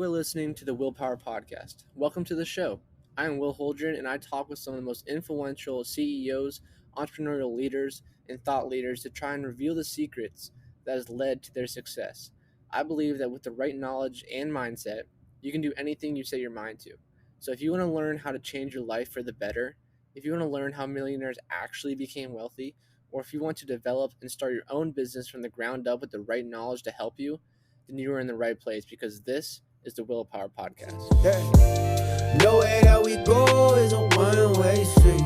You are listening to the Willpower Podcast. Welcome to the show. I am Will Holdren, and I talk with some of the most influential CEOs, entrepreneurial leaders, and thought leaders to try and reveal the secrets that has led to their success. I believe that with the right knowledge and mindset, you can do anything you set your mind to. So if you want to learn how to change your life for the better, if you want to learn how millionaires actually became wealthy, or if you want to develop and start your own business from the ground up with the right knowledge to help you, then you are in the right place because this is the Willpower Podcast. Yeah. Nowhere that we go is a one-way street.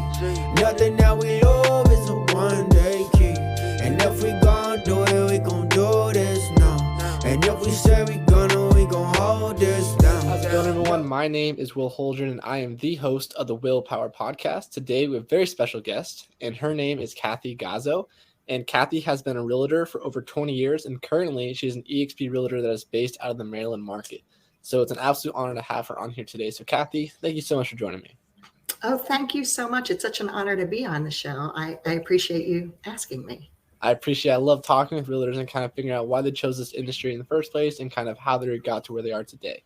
Nothing that we love is a one-day key. And if we gon' do it, we gon' do this now. And if we say we gon' hold this down. How's it going, everyone? My name is Will Holdren, and I am the host of the Willpower Podcast. Today, we have a very special guest, and her name is Cathy Gazzo. And Cathy has been a realtor for over 20 years, and currently she's an eXp realtor that is based out of the Maryland market. So it's an absolute honor to have her on here today. So Cathy, thank you so much for joining me. Oh, thank you so much. It's such an honor to be on the show. I appreciate you asking me. I love talking with realtors and kind of figuring out why they chose this industry in the first place and kind of how they got to where they are today.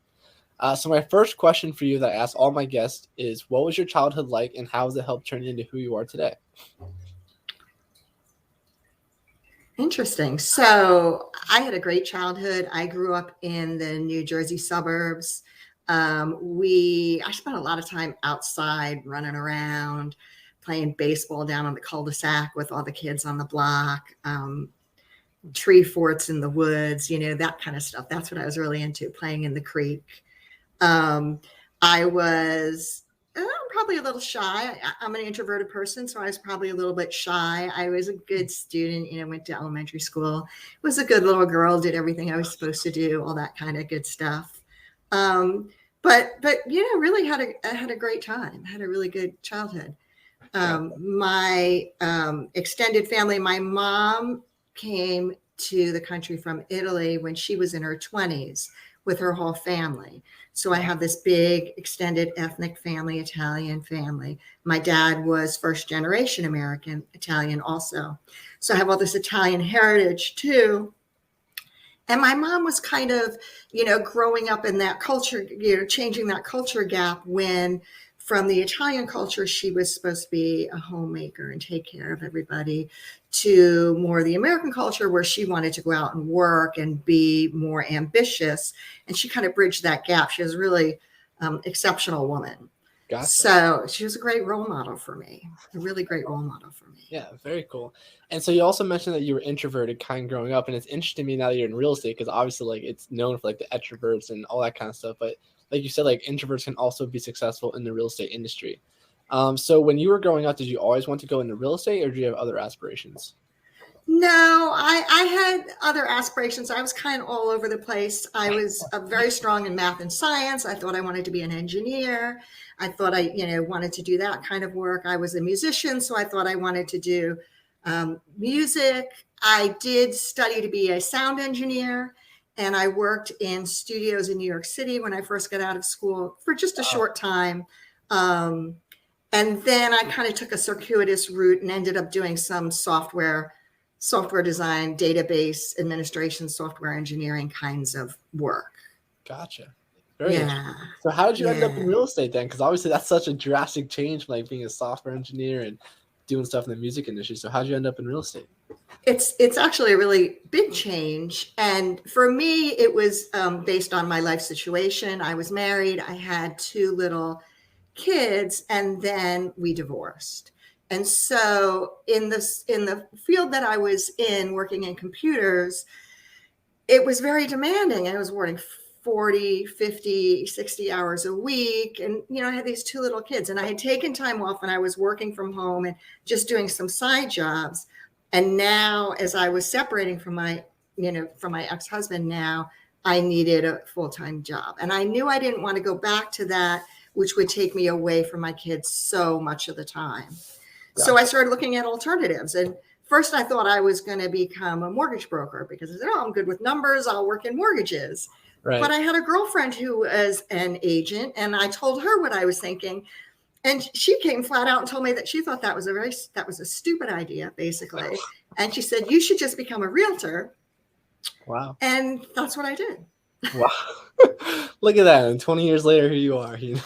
So my first question for you that I ask all my guests is, what was your childhood like and how has it helped turn you into who you are today? Interesting. So I had a great childhood. I grew up in the New Jersey suburbs. I spent a lot of time outside running around, playing baseball down on the cul-de-sac with all the kids on the block, tree forts in the woods, that kind of stuff. That's what I was really into, playing in the creek. I was probably a little shy. I'm an introverted person, so I was probably a little bit shy. I was a good student, went to elementary school, was a good little girl, did everything I was supposed to do, all that kind of good stuff. But really had a great time, had a really good childhood. My extended family, my mom came to the country from Italy when she was in her 20s with her whole family. So I have this big extended ethnic family, Italian family. My dad was first generation American, Italian also. So I have all this Italian heritage too. And my mom was kind of, growing up in that culture, changing that culture gap when from the Italian culture, she was supposed to be a homemaker and take care of everybody, to more the American culture where she wanted to go out and work and be more ambitious. And she kind of bridged that gap. She was a really exceptional woman. Gotcha. So she was a great role model for me, a really great role model for me. Yeah, very cool. And so you also mentioned that you were introverted kind of growing up, and it's interesting to me now that you're in real estate because obviously it's known for the extroverts and all that kind of stuff. But like you said, introverts can also be successful in the real estate industry. So when you were growing up, did you always want to go into real estate or do you have other aspirations? No, I had other aspirations. I was kind of all over the place. I was very strong in math and science. I thought I wanted to be an engineer. I thought I, wanted to do that kind of work. I was a musician, so I thought I wanted to do music. I did study to be a sound engineer, and I worked in studios in New York City when I first got out of school for just a short time. And then I kind of took a circuitous route and ended up doing some software design, database administration, software engineering kinds of work. Gotcha. Very interesting. So how did you end up in real estate then? Because obviously that's such a drastic change from being a software engineer and doing stuff in the music industry. So how did you end up in real estate? It's actually a really big change. And for me, it was based on my life situation. I was married. I had 2 little kids, and then we divorced. And so in the field that I was in, working in computers, it was very demanding. I was working 40, 50, 60 hours a week. And, I had these 2 little kids, and I had taken time off when I was working from home and just doing some side jobs. And now, as I was separating from my ex-husband, now I needed a full-time job. And I knew I didn't want to go back to that, which would take me away from my kids so much of the time. So I started looking at alternatives. And first I thought I was going to become a mortgage broker because I said, I'm good with numbers. I'll work in mortgages. Right. But I had a girlfriend who was an agent, and I told her what I was thinking. And she came flat out and told me that she thought that was a stupid idea, basically. And she said, you should just become a realtor. Wow. And that's what I did. Wow. Look at that. And 20 years later, here you are. Yeah,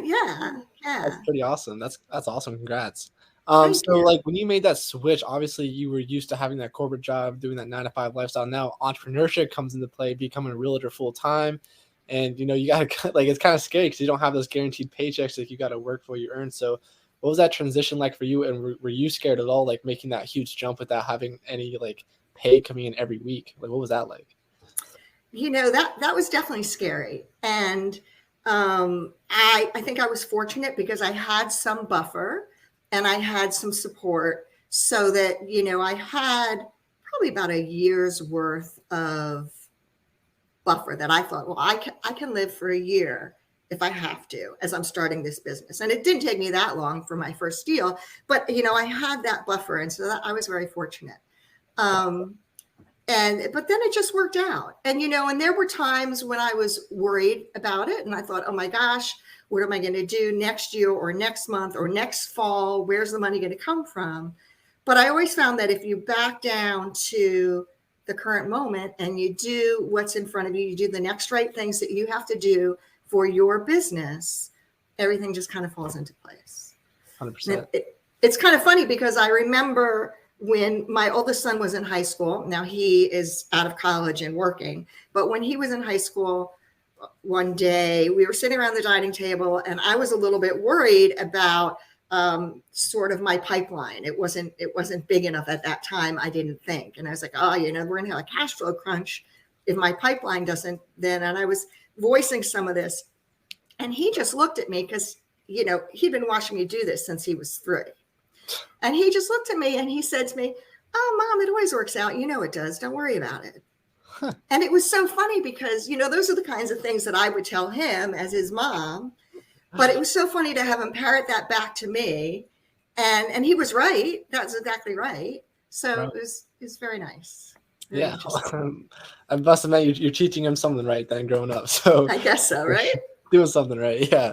yeah, That's yeah. pretty awesome. That's awesome. Congrats. Thank So you. like when you made that switch, obviously you were used to having that corporate job, doing that 9 to 5 lifestyle. Now entrepreneurship comes into play, becoming a realtor full time. And you gotta like it's kind of scary because you don't have those guaranteed paychecks. Like you got to work for what you earn. So what was that transition like for you? And were you scared at all, like making that huge jump without having any like pay coming in every week? Like what was that like? That was definitely scary. And I think I was fortunate because I had some buffer and I had some support so that, I had probably about a year's worth of buffer that I thought, well, I can live for a year if I have to, as I'm starting this business. And it didn't take me that long for my first deal, but I had that buffer. And so I was very fortunate. Um, but then it just worked out. And there were times when I was worried about it and I thought, oh my gosh, what am I going to do next year or next month or next fall? Where's the money going to come from? But I always found that if you back down to the current moment and you do what's in front of you, you do the next right things that you have to do for your business, everything just kind of falls into place. 100%. It's kind of funny because I remember when my oldest son was in high school. Now he is out of college and working, but when he was in high school, one day we were sitting around the dining table and I was a little bit worried about sort of my pipeline. It wasn't big enough at that time, I didn't think. And I was like, oh, we're gonna have a cash flow crunch if my pipeline doesn't then. And I was voicing some of this and he just looked at me because he'd been watching me do this since he was 3. And he just looked at me and he said to me, oh, Mom, it always works out. It does. Don't worry about it. Huh. And it was so funny because, those are the kinds of things that I would tell him as his mom. But it was so funny to have him parrot that back to me. And he was right. That's exactly right. So right. It was very nice. Very yeah. I must admit you're teaching him something right then growing up. So I guess so, right? Doing something right. Yeah.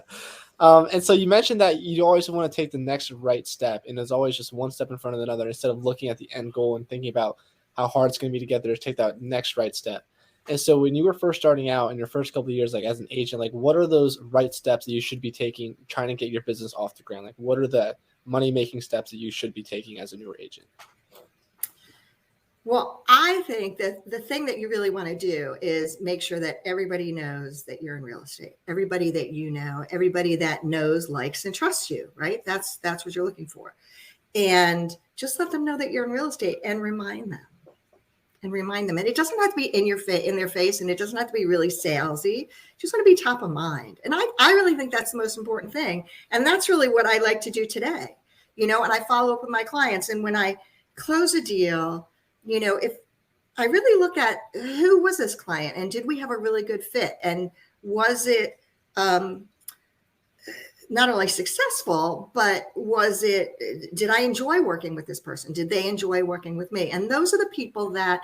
And so you mentioned that you always want to take the next right step, and there's always just one step in front of another instead of looking at the end goal and thinking about how hard it's going to be to get there to take that next right step. And so when you were first starting out in your first couple of years, like as an agent, like what are those right steps that you should be taking trying to get your business off the ground? Like what are the money-making steps that you should be taking as a newer agent? Well, I think that the thing that you really want to do is make sure that everybody knows that you're in real estate. Everybody that everybody that knows, likes, and trusts you, right? That's what you're looking for. And just let them know that you're in real estate and remind them. And it doesn't have to be in their face, and it doesn't have to be really salesy. You just want to be top of mind. And I really think that's the most important thing. And that's really what I like to do today. And I follow up with my clients. And when I close a deal, if I really look at who was this client and did we have a really good fit? And was it not only successful, but did I enjoy working with this person? Did they enjoy working with me? And those are the people that,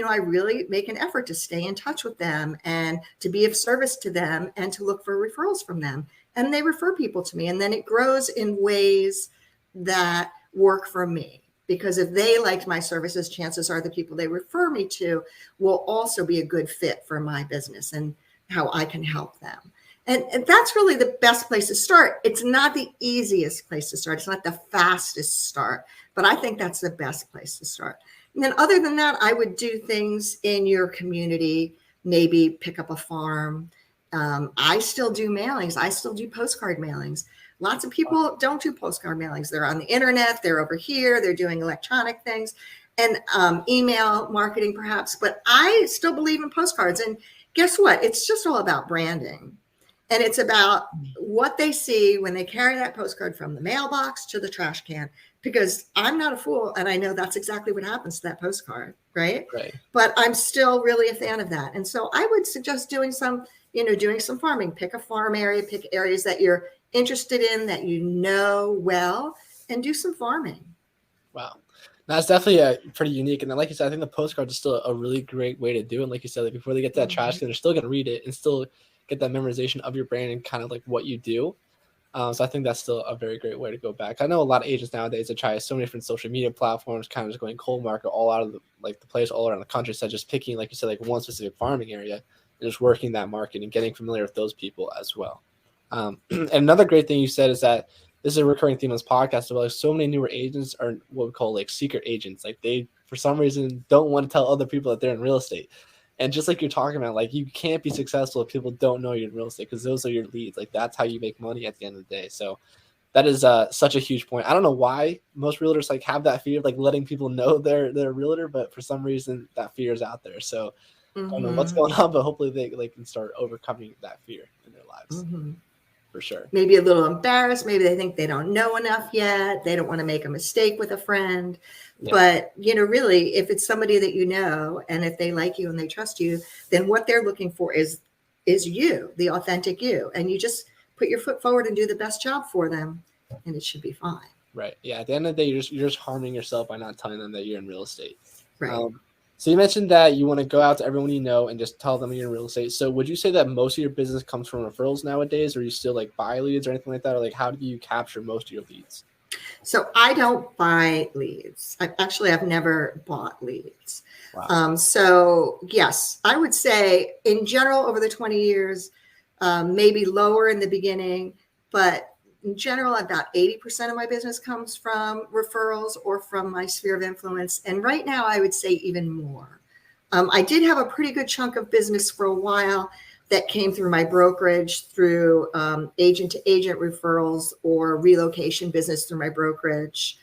I really make an effort to stay in touch with them and to be of service to them and to look for referrals from them. And they refer people to me. And then it grows in ways that work for me. Because if they liked my services, chances are the people they refer me to will also be a good fit for my business and how I can help them. And that's really the best place to start. It's not the easiest place to start. It's not the fastest start, but I think that's the best place to start. And then other than that, I would do things in your community, maybe pick up a farm. I still do mailings. I still do postcard mailings. Lots of people don't do postcard mailings. They're on the internet. They're over here. They're doing electronic things and email marketing perhaps. But I still believe in postcards. And guess what? It's just all about branding. And it's about what they see when they carry that postcard from the mailbox to the trash can. Because I'm not a fool. And I know that's exactly what happens to that postcard. Right. But I'm still really a fan of that. And so I would suggest doing some farming. Pick a farm area. Pick areas that you're interested in, that well, and do some farming. Wow. That's definitely pretty unique. And then, like you said, I think the postcard is still a really great way to do it. And like you said, like before they get to that trash can, they're still going to read it and still get that memorization of your brand and kind of like what you do. So I think that's still a very great way to go back. I know a lot of agents nowadays that try so many different social media platforms, kind of just going cold market all out of the place all around the country. So just picking, like you said, like one specific farming area. and just working that market and getting familiar with those people as well. And another great thing you said is that this is a recurring theme on this podcast. About like so many newer agents are what we call like secret agents. Like they, for some reason, don't want to tell other people that they're in real estate. And just like you're talking about, like you can't be successful if people don't know you're in real estate because those are your leads. Like that's how you make money at the end of the day. So that is such a huge point. I don't know why most realtors like have that fear of like letting people know they're a realtor, but for some reason that fear is out there. So I don't know what's going on, but hopefully they can start overcoming that fear in their lives. For sure. Maybe a little embarrassed. Maybe they think they don't know enough yet. They don't want to make a mistake with a friend. Yeah. But, really, if it's somebody that you know, and if they like you and they trust you, then what they're looking for is you, the authentic you. And you just put your foot forward and do the best job for them, and it should be fine. Right. Yeah. At the end of the day, you're just harming yourself by not telling them that you're in real estate. Right. So you mentioned that you want to go out to everyone you know and just tell them you're in real estate. So would you say that most of your business comes from referrals nowadays, or you still like buy leads or anything like that? Or like how do you capture most of your leads? So I don't buy leads. I've never bought leads. Wow. So yes, I would say in general over the 20 years, maybe lower in the beginning, but in general, about 80% of my business comes from referrals or from my sphere of influence. And right now, I would say even more. I did have a pretty good chunk of business for a while that came through my brokerage, through agent-to-agent referrals or relocation business through my brokerage.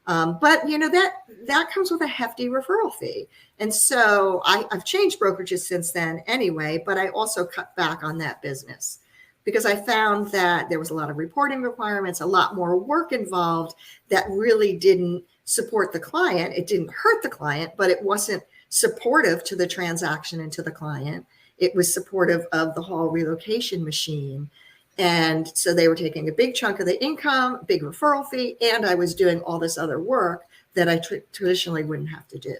But, that comes with a hefty referral fee. And so I've changed brokerages since then anyway, but I also cut back on that business, because I found that there was a lot of reporting requirements, a lot more work involved that really didn't support the client. It didn't hurt the client, but it wasn't supportive to the transaction and to the client. It was supportive of the whole relocation machine. And so they were taking a big chunk of the income, big referral fee, and I was doing all this other work that I traditionally wouldn't have to do.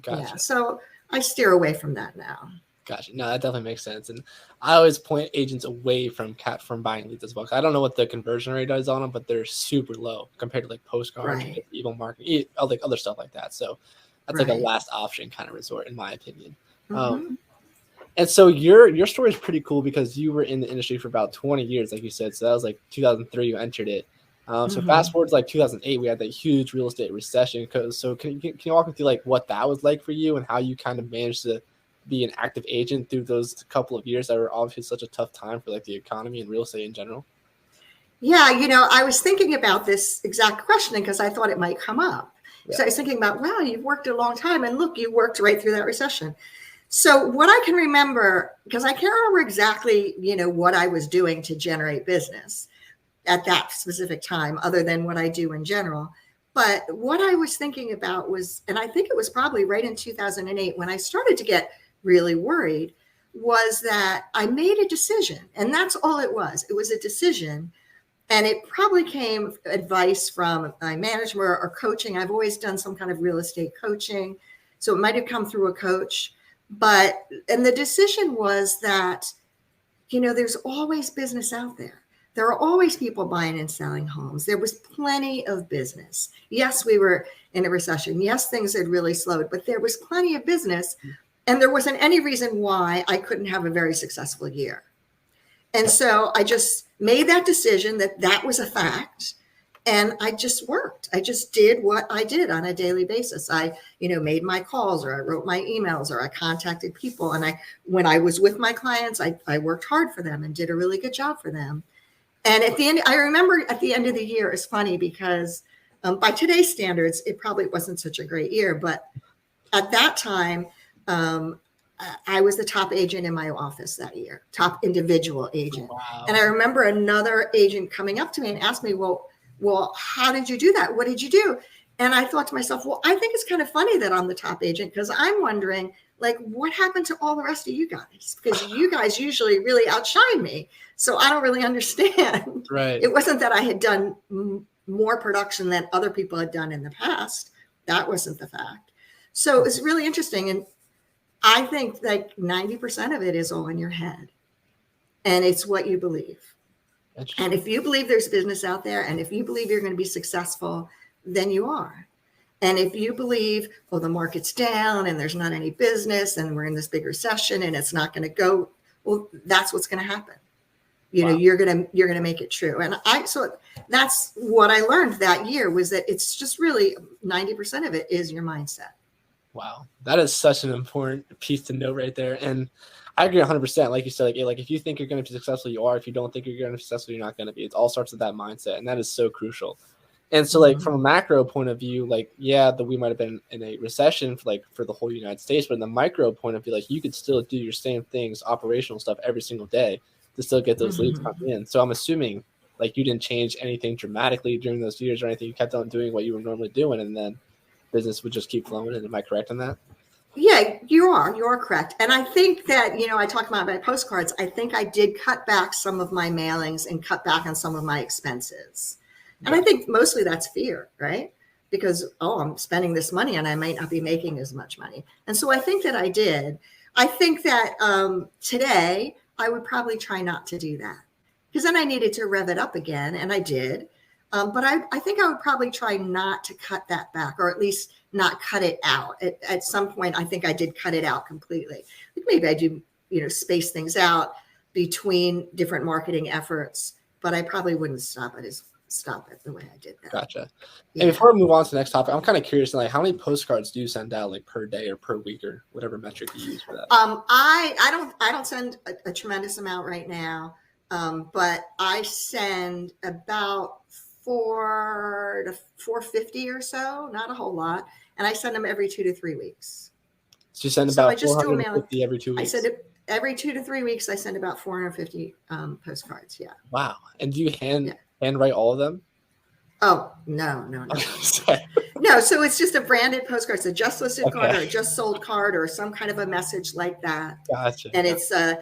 Gotcha. Yeah, so I steer away from that now. Gotcha. No, that definitely makes sense. And I always point agents away from buying leads as well. I don't know what the conversion rate is on them, but they're super low compared to like postcards, right, email marketing, like other stuff like that. So that's right, like a last option kind of resort, in my opinion. And so your story is pretty cool because you were in the industry for about 20 years, like you said. So that was like 2003 you entered it. So fast forward to like 2008, we had that huge real estate recession. So can you walk me through like what that was like for you and how you kind of managed to be an active agent through those couple of years that were obviously such a tough time for like the economy and real estate in general? Yeah, I was thinking about this exact question because I thought it might come up. Yeah. So I was thinking about, wow, you've worked a long time, and look, you worked right through that recession. So what I can remember, because I can't remember exactly, what I was doing to generate business at that specific time, other than what I do in general. But what I was thinking about was, and I think it was probably right in 2008 when I started to get really worried, was that I made a decision, and that's all it was. It was a decision, and it probably came advice from my manager or coaching. I've always done some kind of real estate coaching, so it might have come through a coach. And the decision was that, there's always business out there. There are always people buying and selling homes. There was plenty of business. Yes, we were in a recession. Yes, things had really slowed, but there was plenty of business. And there wasn't any reason why I couldn't have a very successful year. And so I just made that decision that was a fact. And I just worked. I just did what I did on a daily basis. I, made my calls, or I wrote my emails, or I contacted people. And when I was with my clients, I worked hard for them and did a really good job for them. And at the end, I remember at the end of the year, it's funny because by today's standards, it probably wasn't such a great year. But at that time, I was the top agent in my office that year, top individual agent. Wow. And I remember another agent coming up to me and asked me, well, how did you do that? What did you do? And I thought to myself, well, I think it's kind of funny that I'm the top agent, because I'm wondering, like, what happened to all the rest of you guys? Because you guys usually really outshine me. So I don't really understand. Right. It wasn't that I had done more production than other people had done in the past. That wasn't the fact. So it was really interesting. And I think like 90% of it is all in your head. And it's what you believe. And if you believe there's business out there, and if you believe you're going to be successful, then you are. And if you believe, well, the market's down and there's not any business and we're in this big recession and it's not going to go, well, that's what's going to happen. Wow. You're gonna make it true. And so that's what I learned that year, was that it's just really 90% of it is your mindset. Wow, that is such an important piece to know right there. And I agree 100%. Like you said, like if you think you're going to be successful, you are. If you don't think you're going to be successful, you're not going to be. It all starts with that mindset, and that is so crucial. And so, like from a macro point of view, like we might have been in a recession for the whole United States, but in the micro point of view, like you could still do your same things, operational stuff every single day to still get those leads coming in. So I'm assuming like you didn't change anything dramatically during those years or anything. You kept on doing what you were normally doing, and then business would just keep flowing. And am I correct on that? Yeah, you're correct. And I think that, I talked about my postcards. I think I did cut back some of my mailings and cut back on some of my expenses. And I think mostly that's fear, right? Because, I'm spending this money and I might not be making as much money. And so I think that I did. I think that today I would probably try not to do that, because then I needed to rev it up again, and I did. But I think I would probably try not to cut that back, or at least not cut it out. At some point, I think I did cut it out completely. Like maybe I do, space things out between different marketing efforts, but I probably wouldn't stop it the way I did that. Gotcha. Yeah. And before we move on to the next topic, I'm kind of curious, like how many postcards do you send out, like per day or per week or whatever metric you use for that? I don't send a tremendous amount right now, but I send about 4 to 450 or so, not a whole lot, and I send them every 2 to 3 weeks. So you send about 450 every 2 weeks? I send it every 2 to 3 weeks. I send about 450 postcards. Yeah. Wow. And do you handwrite all of them? Oh, no. No, so it's just a branded postcard. It's a just listed card or a just sold card or some kind of a message like that. Gotcha. And it's a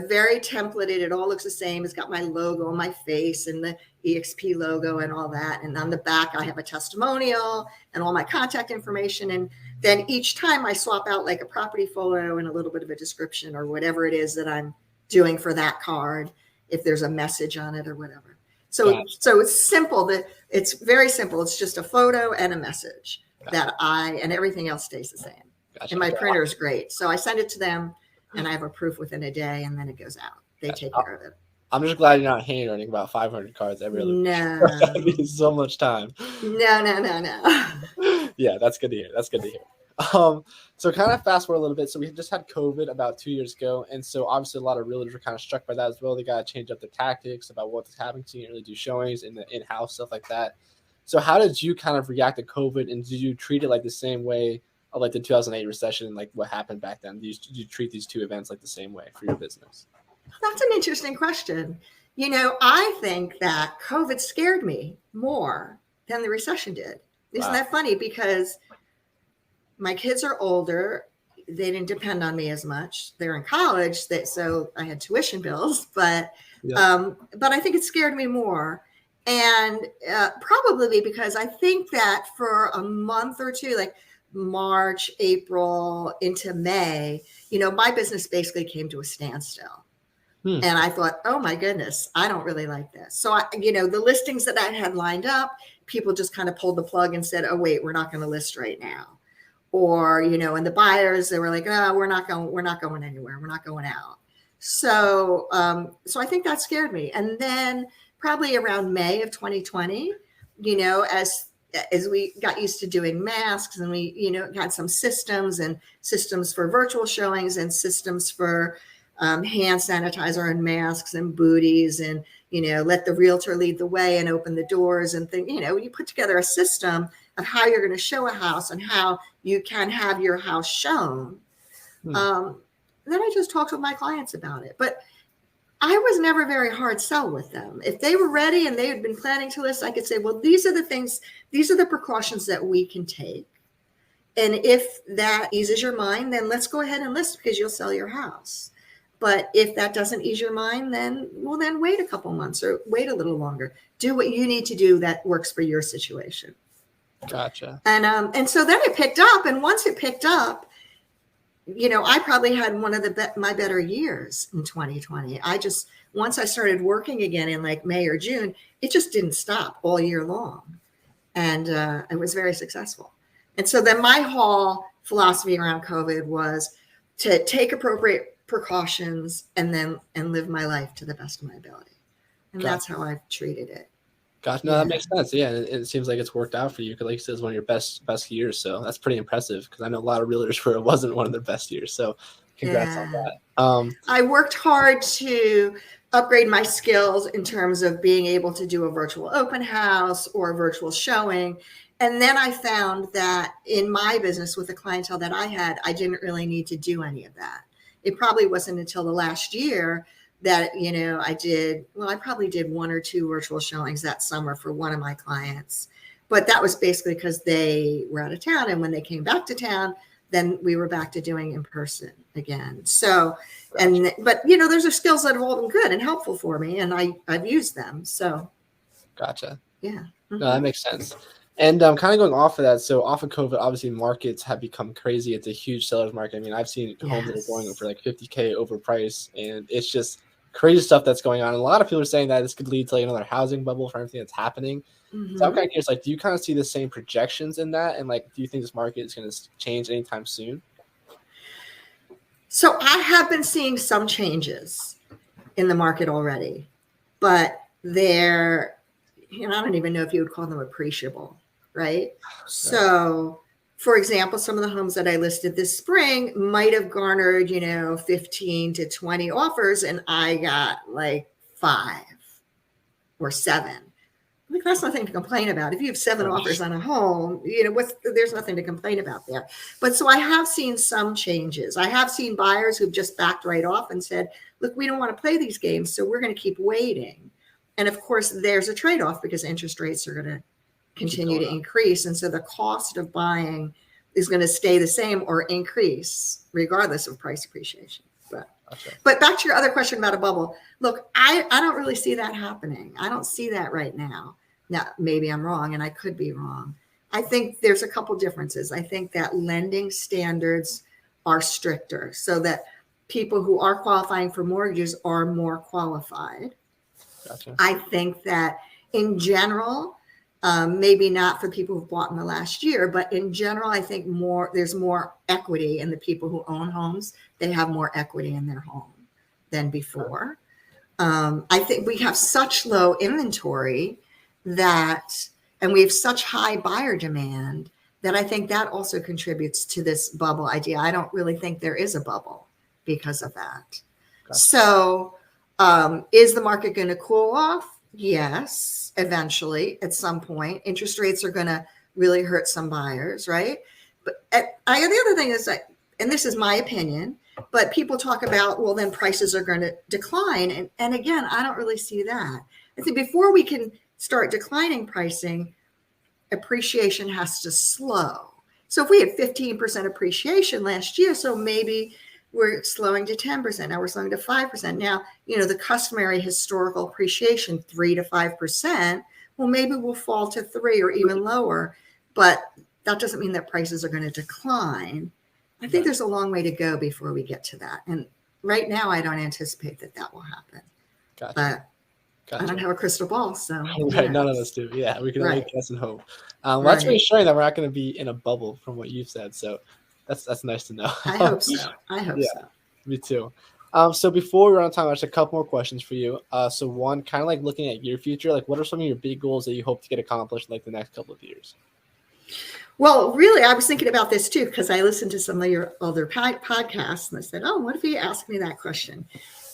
very templated. It all looks the same. It's got my logo on my face and the EXP logo and all that. And on the back, I have a testimonial and all my contact information. And then each time I swap out like a property photo and a little bit of a description or whatever it is that I'm doing for that card, if there's a message on it or whatever. So it's simple. It's very simple. It's just a photo and a message and everything else stays the same. Gotcha. And my printer is great. So I send it to them and I have a proof within a day and then it goes out. They take care of it. I'm just glad you're not handwriting about 500 cards every other week. No. That means so much time. No. Yeah, that's good to hear. So kind of fast forward a little bit. So we just had COVID about 2 years ago. And so obviously a lot of realtors were kind of struck by that as well. They got to change up their tactics about what's happening. So you can't really do showings in the in-house, stuff like that. So how did you kind of react to COVID? And did you treat it like the same way of like the 2008 recession and like what happened back then? Did you treat these two events like the same way for your business? That's an interesting question. I think that COVID scared me more than the recession did. Isn't that funny? Because my kids are older. They didn't depend on me as much. They're in college, so I had tuition bills, but I think it scared me more. And probably because I think that for a month or two, like March, April into May, my business basically came to a standstill. And I thought, oh my goodness, I don't really like this. So the listings that I had lined up, people just kind of pulled the plug and said, oh wait, we're not going to list right now. Or, and the buyers, they were like, oh, we're not going anywhere. We're not going out. So I think that scared me. And then probably around May of 2020, as we got used to doing masks and we, got some systems for virtual showings and systems for hand sanitizer and masks and booties and, let the realtor lead the way and open the doors and things, you put together a system of how you're going to show a house and how you can have your house shown. Then I just talked with my clients about it, but I was never very hard sell with them. If they were ready and they had been planning to list, I could say, well, these are the precautions that we can take. And if that eases your mind, then let's go ahead and list because you'll sell your house. But if that doesn't ease your mind, then wait a couple months or wait a little longer. Do what you need to do that works for your situation. Gotcha. And so then it picked up. And once it picked up, I probably had one of my better years in 2020. Once I started working again in like May or June, it just didn't stop all year long. And it was very successful. And so then my whole philosophy around COVID was to take appropriate precautions and live my life to the best of my ability. And Gotcha. that's how I've treated it. Gosh, no, that makes sense. Yeah, and it seems like it's worked out for you because, like you said, it's one of your best years. So that's pretty impressive because I know a lot of realtors where it wasn't one of their best years. So congrats on that. I worked hard to upgrade my skills in terms of being able to do a virtual open house or a virtual showing. And then I found that in my business with the clientele that I had, I didn't really need to do any of that. It probably wasn't until the last year that, I probably did 1 or 2 virtual showings that summer for one of my clients. But that was basically because they were out of town. And when they came back to town, then we were back to doing in person again. So, but those are skills that have all been good and helpful for me, and I've used them. So. Gotcha. Yeah. Mm-hmm. No, that makes sense. And kind of going off of that, so off of COVID, obviously markets have become crazy. It's a huge seller's market. I mean, I've seen homes that are going for like $50K overpriced, and it's just crazy stuff that's going on. And a lot of people are saying that this could lead to like another housing bubble for everything that's happening. Mm-hmm. So I'm kind of curious, like, do you kind of see the same projections in that? And like, do you think this market is going to change anytime soon? So I have been seeing some changes in the market already, but they're, I don't even know if you would call them appreciable, right? So, for example, some of the homes that I listed this spring might have garnered, 15 to 20 offers, and I got like 5 or 7. Like, that's nothing to complain about. If you have 7 offers on a home, there's nothing to complain about there. But so I have seen some changes. I have seen buyers who've just backed right off and said, look, we don't want to play these games, so we're going to keep waiting. And of course, there's a trade-off because interest rates are going to continue to increase. And so the cost of buying is going to stay the same or increase regardless of price appreciation. But back to your other question about a bubble. Look, I don't really see that happening. I don't see that right now. Now, maybe I'm wrong, and I could be wrong. I think there's a couple differences. I think that lending standards are stricter so that people who are qualifying for mortgages are more qualified. Gotcha. I think that in general, maybe not for people who've bought in the last year, but in general, I think there's more equity in the people who own homes. They have more equity in their home than before. I think we have such low inventory and we have such high buyer demand that I think that also contributes to this bubble idea. I don't really think there is a bubble because of that. Gotcha. So is the market going to cool off? Yes, eventually, at some point. Interest rates are going to really hurt some buyers, right? But the other thing is that, and this is my opinion, but people talk about, well, then prices are going to decline. And again, I don't really see that. I think before we can start declining pricing, appreciation has to slow. So if we had 15% appreciation last year, so maybe we're slowing to 10%. Now we're slowing to 5%. Now, the customary historical appreciation, 3 to 5%, well, maybe we'll fall to 3 or even lower, but that doesn't mean that prices are going to decline. I think there's a long way to go before we get to that. And right now, I don't anticipate that will happen. Gotcha. But I don't have a crystal ball, so. Right, none of us do. Yeah, we can only guess and hope. Well, that's reassuring that we're not going to be in a bubble from what you've said. So that's nice to know. I hope so. So. Me too. So before we run out of time, I just have a couple more questions for you. So one, kind of like looking at your future, like what are some of your big goals that you hope to get accomplished like the next couple of years? Well, really, I was thinking about this too, because I listened to some of your other podcasts and I said, oh, what if you asked me that question?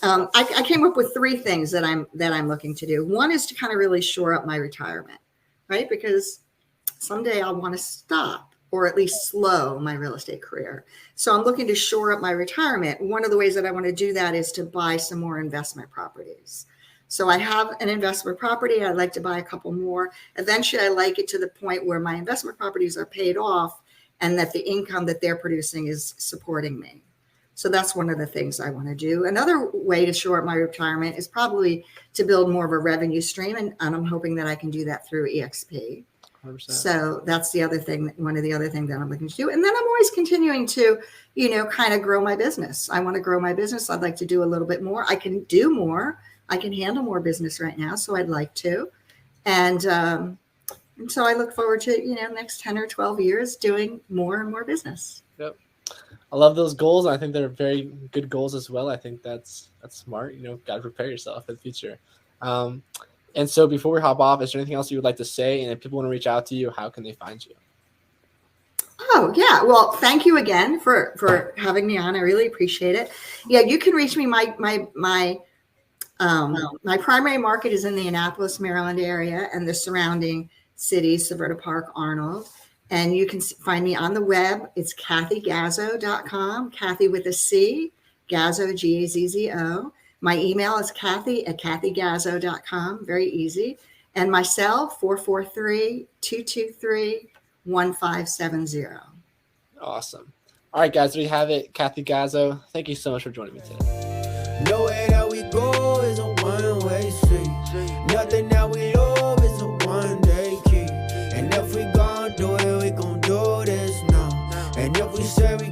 I came up with 3 things that I'm looking to do. One is to kind of really shore up my retirement, right? Because someday I'll want to stop or at least slow my real estate career. So I'm looking to shore up my retirement. One of the ways that I want to do that is to buy some more investment properties. So I have an investment property. I'd like to buy a couple more. Eventually, I like it to the point where my investment properties are paid off and that the income that they're producing is supporting me. So that's one of the things I want to do. Another way to shore up my retirement is probably to build more of a revenue stream. And I'm hoping that I can do that through EXP. 100%. So that's the other thing, one of the other things that I'm looking to do. And then I'm always continuing to, kind of grow my business. I want to grow my business. I'd like to do a little bit more. I can do more. I can handle more business right now. So I'd like to. And And so I look forward to, next 10 or 12 years doing more and more business. Yep. I love those goals. And I think they're very good goals as well. I think that's smart. Got to prepare yourself for the future. And so before we hop off, is there anything else you would like to say? And if people want to reach out to you, how can they find you? Oh, yeah. Well, thank you again for having me on. I really appreciate it. Yeah, you can reach me. My primary market is in the Annapolis, Maryland area and the surrounding cities, Severna Park, Arnold. And you can find me on the web. It's cathygazzo.com, Cathy with a C, Gazzo, Gazzo. My email is cathy@cathygazzo.com. Very easy. And my cell, 443-223-1570. Awesome. All right, guys, there you have it. Cathy Gazzo, thank you so much for joining me today. Nowhere that we go is a one-way street. Nothing that we love is a one-day key. And if we gon' do it, we gon' do this now. And if we say we